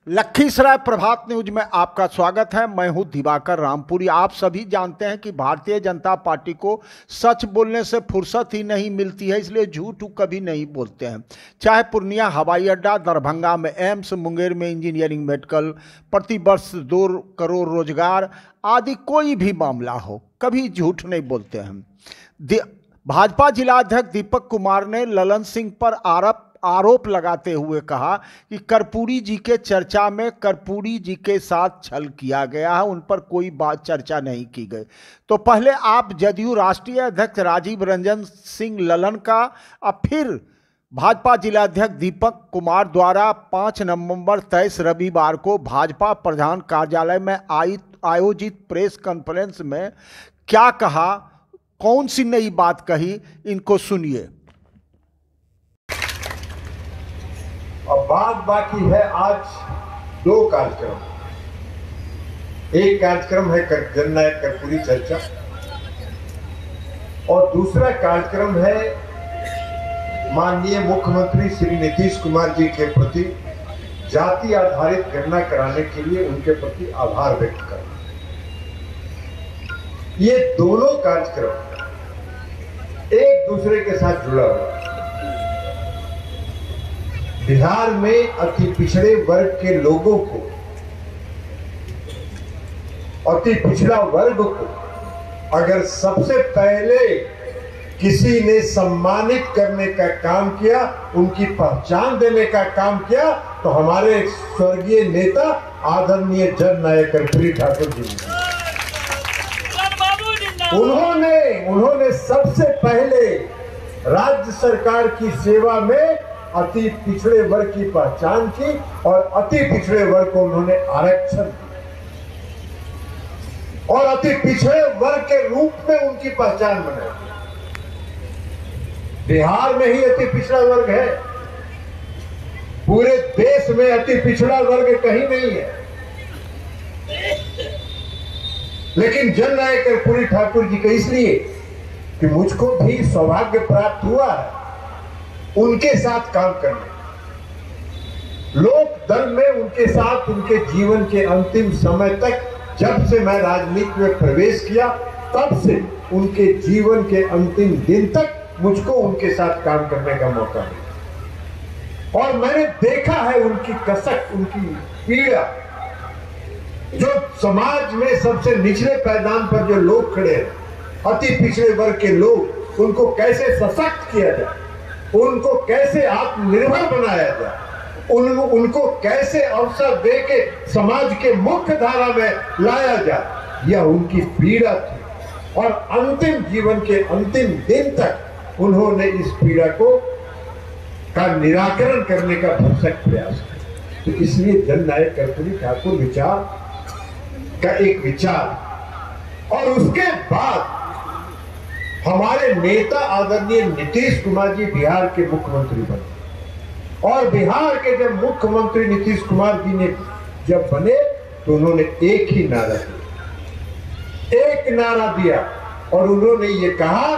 लखीसराय प्रभात news में आपका स्वागत है। मैं हूं दिवाकर रामपुरी। आप सभी जानते हैं कि भारतीय जनता पार्टी को सच बोलने से फुर्सत ही नहीं मिलती है, इसलिए झूठ कभी नहीं बोलते हैं। चाहे पूर्णिया हवाई अड्डा, दरभंगा में एम्स, मुंगेर में इंजीनियरिंग मेडिकल, प्रतिवर्ष 2 करोड़ रोजगार आदि कोई भी मामला हो, कभी झूठ नहीं बोलते हैं। भाजपा जिलाध्यक्ष दीपक कुमार ने ललन सिंह पर आरोप लगाते हुए कहा कि कर्पूरी जी के चर्चा में कर्पूरी जी के साथ छल किया गया है, उन पर कोई बात चर्चा नहीं की गई। तो पहले आप जदयू राष्ट्रीय अध्यक्ष राजीव रंजन सिंह ललन का, अब फिर भाजपा जिलाध्यक्ष दीपक कुमार द्वारा 5 नवंबर 23 रविवार को भाजपा प्रधान कार्यालय में आयोजित प्रेस कॉन्फ्रेंस में क्या कहा, कौन सी नई बात कही, इनको सुनिए। और बात बाकी है आज 2 कार्यक्रम। एक कार्यक्रम है जननायक कर्पूरी चर्चा और दूसरा कार्यक्रम है माननीय मुख्यमंत्री श्री नीतीश कुमार जी के प्रति जाति आधारित गणना कराने के लिए उनके प्रति आभार व्यक्त करना। ये दोनों कार्यक्रम एक दूसरे के साथ जुड़ा हुआ। बिहार में अति पिछड़े वर्ग के लोगों को, अति पिछड़ा वर्ग को अगर सबसे पहले किसी ने सम्मानित करने का काम किया, उनकी पहचान देने का काम किया, तो हमारे स्वर्गीय नेता आदरणीय जननायक कर्पूरी ठाकुर जी ने। उन्होंने सबसे पहले राज्य सरकार की सेवा में अति पिछड़े वर्ग की पहचान की और अति पिछड़े वर्ग को उन्होंने आरक्षण दिया और अति पिछड़े वर्ग के रूप में उनकी पहचान बनाई। बिहार में ही अति पिछड़ा वर्ग है, पूरे देश में अति पिछड़ा वर्ग कहीं नहीं है। लेकिन जननायक कर्पूरी ठाकुर जी के इसलिए कि मुझको भी सौभाग्य प्राप्त हुआ है उनके साथ काम करने, लोक दल में उनके साथ उनके जीवन के अंतिम समय तक, जब से मैं राजनीति में प्रवेश किया तब से उनके जीवन के अंतिम दिन तक मुझको उनके साथ काम करने का मौका मिला और मैंने देखा है उनकी कसक, उनकी पीड़ा। जो समाज में सबसे निचले पैदान पर जो लोग खड़े हैं, अति पिछड़े वर्ग के लोग, उनको कैसे सशक्त किया जाए, उनको कैसे आत्मनिर्भर बनाया जाए, उनको कैसे अवसर देके समाज के मुख्य धारा में लाया जाए, यह उनकी पीड़ा थी और अंतिम जीवन के अंतिम दिन तक उन्होंने इस पीड़ा का निराकरण करने का भरसक प्रयास किया। तो इसलिए जननायक कर्पूरी ठाकुर विचार का एक विचार और उसके बाद हमारे नेता आदरणीय नीतीश कुमार जी बिहार के मुख्यमंत्री बने और बिहार के जब मुख्यमंत्री नीतीश कुमार जी ने जब बने तो उन्होंने एक ही नारा दिया, एक नारा दिया और उन्होंने ये कहा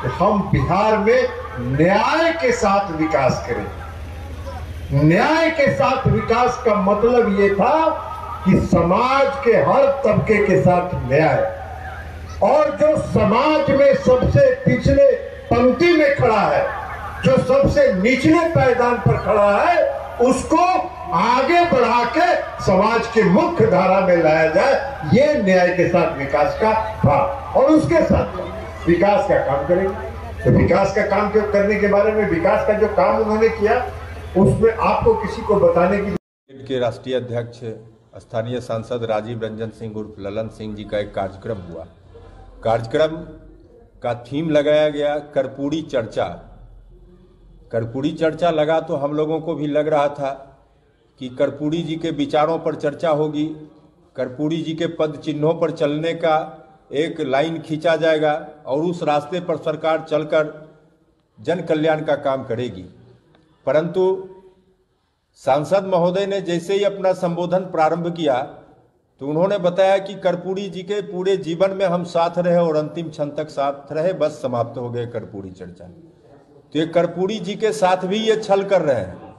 कि हम बिहार में न्याय के साथ विकास करें। न्याय के साथ विकास का मतलब ये था कि समाज के हर तबके के साथ न्याय और जो समाज में सबसे पिछले पंक्ति में खड़ा है, जो सबसे निचले पैदान पर खड़ा है, उसको आगे बढ़ा के समाज के मुख्य धारा में लाया जाए, ये न्याय के साथ विकास का भाव और उसके साथ विकास का काम करेंगे। तो विकास का काम करने के बारे में, विकास का जो काम उन्होंने किया उसमें आपको किसी को बताने की के राष्ट्रीय अध्यक्ष स्थानीय सांसद राजीव रंजन सिंह उर्फ ललन सिंह जी का एक कार्यक्रम हुआ। कार्यक्रम का थीम लगाया गया कर्पूरी चर्चा। कर्पूरी चर्चा लगा तो हम लोगों को भी लग रहा था कि कर्पूरी जी के विचारों पर चर्चा होगी, कर्पूरी जी के पद चिन्हों पर चलने का एक लाइन खींचा जाएगा और उस रास्ते पर सरकार चलकर जन कल्याण का काम करेगी। परंतु सांसद महोदय ने जैसे ही अपना संबोधन प्रारंभ किया तो उन्होंने बताया कि कर्पूरी जी के पूरे जीवन में हम साथ रहे और अंतिम क्षण तक साथ रहे, बस समाप्त हो गए कर्पूरी चर्चा। तो ये कर्पूरी जी के साथ भी ये छल कर रहे हैं।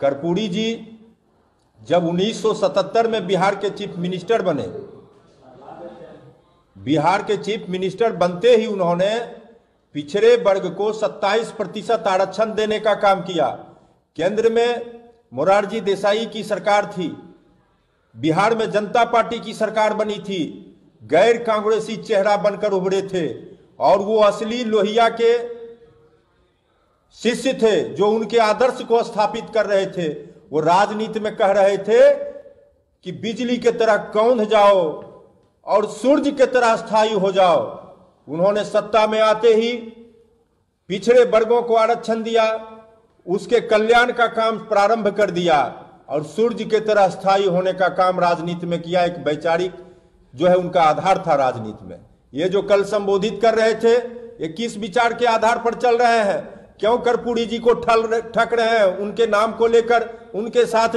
कर्पूरी जी जब 1977 में बिहार के चीफ मिनिस्टर बने, बिहार के चीफ मिनिस्टर बनते ही उन्होंने पिछड़े वर्ग को 27% आरक्षण देने का काम किया। केंद्र में मोरारजी देसाई की सरकार थी, बिहार में जनता पार्टी की सरकार बनी थी, गैर कांग्रेसी चेहरा बनकर उभरे थे और वो असली लोहिया के शिष्य थे जो उनके आदर्श को स्थापित कर रहे थे। वो राजनीति में कह रहे थे कि बिजली के तरह कौंध जाओ और सूर्य के तरह स्थायी हो जाओ। उन्होंने सत्ता में आते ही पिछड़े वर्गों को आरक्षण दिया, उसके कल्याण का काम प्रारंभ कर दिया और सूर्य के तरह स्थायी होने का काम राजनीति में किया। एक वैचारिक जो है उनका आधार था राजनीति में। ये जो कल संबोधित कर रहे थे, ये किस विचार के आधार पर चल रहे हैं? क्यों कर्पूरी जी को ठग रहे हैं? उनके नाम को लेकर उनके साथ